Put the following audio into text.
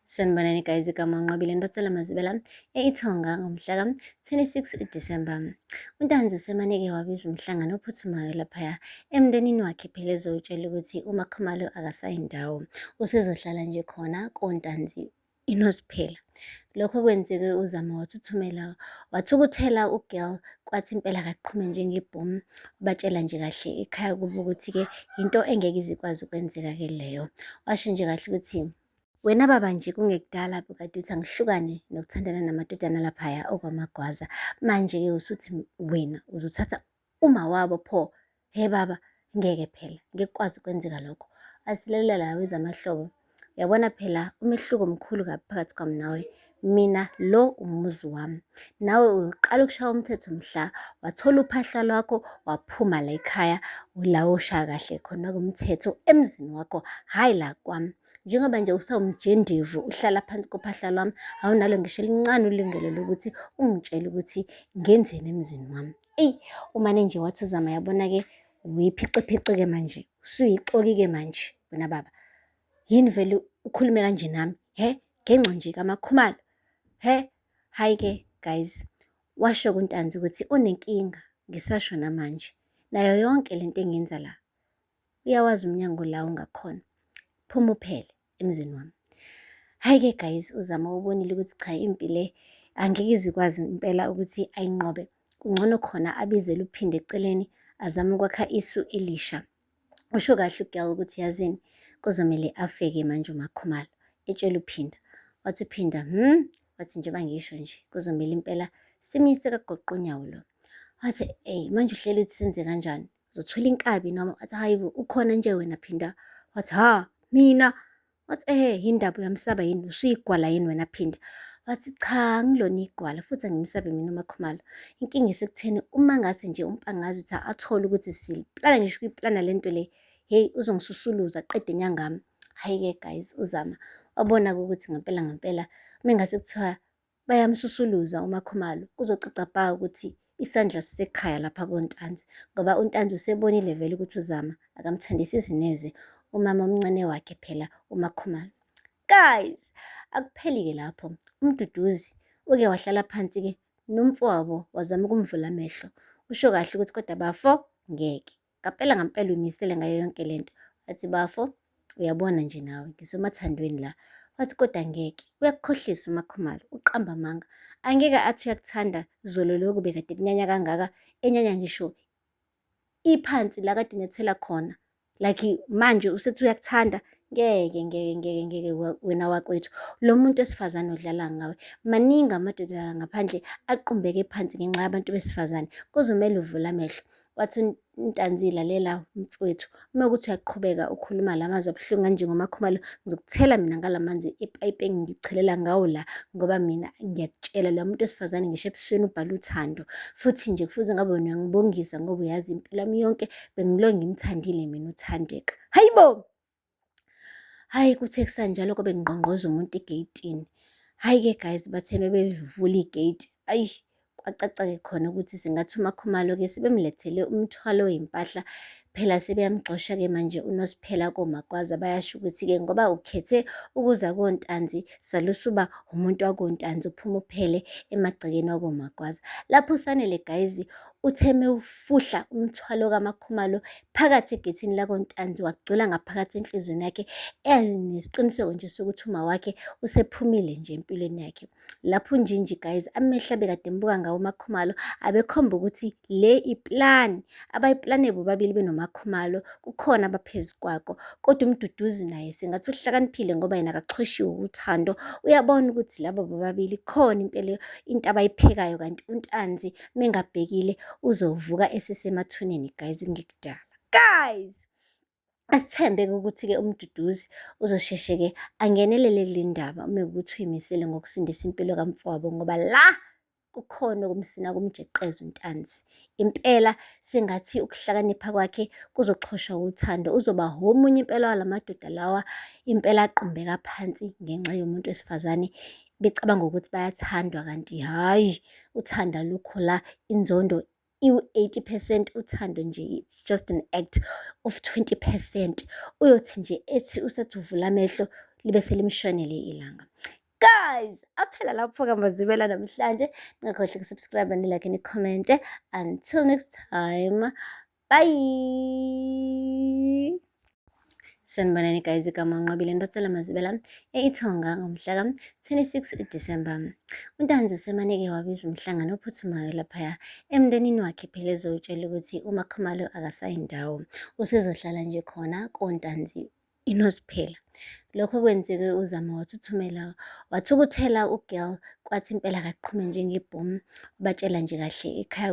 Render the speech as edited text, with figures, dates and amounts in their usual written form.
Sanibonani guys, igama Nqobile Ndotsela Mazibela eIthonga ngomhla ka-26 Disemba. uNtanzi usemanike wabiza umhlangano ophuthumayo laphaya emndenini wakhe phela ezowutshela ukuthi uMakhumalo akasayindawo, usezohlala nje khona koNtanzi iNosiphela. Lokho kwenzeke uZama wathukuthela uGirl, kwathi impela kaqhume njengebhomu, batshela nje kahle ekhaya kubo ukuthi-ke into engeke izikwazi ukwenzeka-ke leyo. Washo nje kahle ukuthi wena baba nje kungekudala bekade uthi angihlukane nokuthandana namadodana laphaya okwamagwaza. Manje-ke usuthi wena uzothatha uma wabo pho. He baba, ngeke phela, ngeke kukwazi ukwenzeka lokho. Asilalela la wezamahlobo, uyabona phela umehluko mkhulu kabi phakathi kwami nawe. Mina lo umuzi wami, nawe uqala ukushaya umthetho mhla wathola uphahla lwakho waphuma la ekhaya, la oshaya kahle khona kumthetho emzini wakho, hhayi la kwami. Njengoba nje usawumjendevu uhlala phansi kophahla lwami, awunalo ngisho elincane ulungelo lokuthi ungitshele ukuthi ngenzeni emzini wami. Eyi, umane nje wathi uZama, yabona-ke uyiphici-phici-ke manje, usuyixoki-ke manje wena baba. Yini vele ukhulume kanje nami? He, ngenxa nje kaMakhumalo? He, hhayi-ke guys, washo kuNtanzi ukuthi unenkinga ngisasho namanje nayo yonke lento engiyenza la. Uyawazi umnyango la ungakhona, phuma uphele emzini wami. Hhayi-ke guys, uZama ubonile ukuthi cha, impi le angeke izikwazi impela ukuthi ayinqobe. Kungcono khona abizele uphinde eceleni azame ukwakha isu elisha. Usho kahle uGirl ukuthi yazini, kuzomele afeke manje uMakhumalo, etshela uPhinda. Wathi uPhinda, wathi njengoba ngisho nje kuzomele impela simise kagoqa unyawo lo. Wathi manje uhleli uthi senze kanjani? Uzothola inkabi noma? Wathi hayi bo, ukhona nje wena Phinda? Wathi mina? Wathi yindaba uyamsaba yini? Usuyigwala yini wena Phinda? Wathi cha, angilona igwala futhi angimsabi mina uMakhumalo. Inkinga isekutheni uma ngase nje umpangazi athole ukuthi siplana ngisho ukuyiplana lento le, heyi uzongisusuluza aqede inyangami. Hhayi-ke guys, uZama wabona-ke ukuthi ngempela mengase kuthiwa bayamsusuluza uMakhumalo, kuzocaca bha ukuthi isandla sisekhaya lapha koNtanzi, ngoba uNtanzi usebonile vele ukuthi uZama akamthandisisi neze umama omncane wakhe phela uMakhumalo. Guys, akupheli-ke lapho. UMduduzi uke wahlala phansi-ke nomfowabo wazama ukumvula amehlo. Usho kahle ukuthi kodwa bafo ngeke, ngampela uyimisele ngayo yonke lento. Wathi bafo, uyabona nje nawe ngisemathandweni la. Wathi kodwa ngeke, uyakukhohlisa uMakhumalo, uqamba amanga. Angeke athi uyakuthanda zolo lokhu bekade kunyanya kangaka, enyanya ngisho iphansi la kade nyathela khona, like manje usethi uyakuthanda. Ngeke wena wakwethu, lo muntu wesifazane odlala ngawe. Maningi amadoda ngaphandle aqumbeke phansi ngenxa yabantu besifazane, kuzomele uvule amehlo. Wathi uNtanzi, lalela mfowethu, uma kuthi uyaqhubeka ukhuluma la mazwi abuhlungu kanje ngoMakhumalo, ngizokuthela mina ngala manzi epayipi engichelela ngawo la, ngoba mina ngiyakutshela lo muntu wesifazane ngisho ebusweni ubhala uthando. Futhi nje kufuze ngabe wena uyangibongisa ngoba uyazi impilo yami yonke bengilo ngimthandile mina uThandeka. Hayi bo! Hhayi, kuthe kusanjalo kobe ngqongqoza umuntu egeyitini. Hhayi-ke guys, bathe bevula igeyiti, ayi kwacaca-ke khona ukuthi singathi uMakhumalo-ke sebemlethele umthwalo wey'mpahla. Phela sebeyamxosha-ke manje uNosiphela komagwaza, bayasho ukuthi-ke ngoba ukhethe ukuza koNtanzi, salusuba umuntu wakoNtanzi, uphume uphele emagcekeni wakomagwaza. Lapho uSanele guys utheme ufuhla umthwalo kaMakhumalo phakathi egethini lakoNtanzi, wagcwela ngaphakathi enhlizweni yakhe, nesiqiniseko nje sokuthi uma wakhe usephumile nje empilweni yakhe. Lapho unjinji guys, amehla bekade embuka ngawo uMakhumalo abekhomba ukuthi le iplani abayiplane bobabili benoMakhumalo, kukhona abaphezu kwako. Kodwa uMduduzi naye sengathi uhlakaniphile ngoba yena akachoshiwe uthando, uyabona ukuthi laba bobabili khona impela into abayiphekayo, kanti uNtanzi mengabhekile uzovuka esesemathuneni guys, ngekudala. Guys, asithembe-ke ukuthi-ke uMduduzi uzosheshe-ke angenelele kule ndaba uma kuwukuthi uyimisele ngokusindisa impilo kamfowabo, ngoba la kukhona okumsina kumjeqeza uNtanzi. Impela sengathi ukuhlakanipha kwakhe kuzoxhoshwa uthando, uzoba omunye impela wala madoda lawa impela aqumbeka phansi ngenxa yomuntu wesifazane, becabanga ukuthi bayathandwa, kanti hhayi, uthando alukho la. Inzondo iwu-80%, uthando nje it's just an act of 20%. Uyothi nje ethi usathi uvula amehlo, libe selimshonele ilanga. Guys, aphela lapho-ke amazwibela namhlanje. Ningakhohlwa ukusubscribe, nilike, nikhomente. Until next time, bye. Sanibonani guys, igama uNqobile Ntotsela Mazibela eIthonga ngomhla ka-26 Disemba. uNtanzi semanike wabiza umhlangano ophuthumayo laphaya emndenini wakhe phela ezowutshela ukuthi uMakhumalo akasayindawo, usezohlala nje khona koNtanzi iNosiphela. Lokho kwenzeke uZama wathukuthela uGirl, kwathi impela kaqhume njengebhomu, batshela nje kahle ekhaya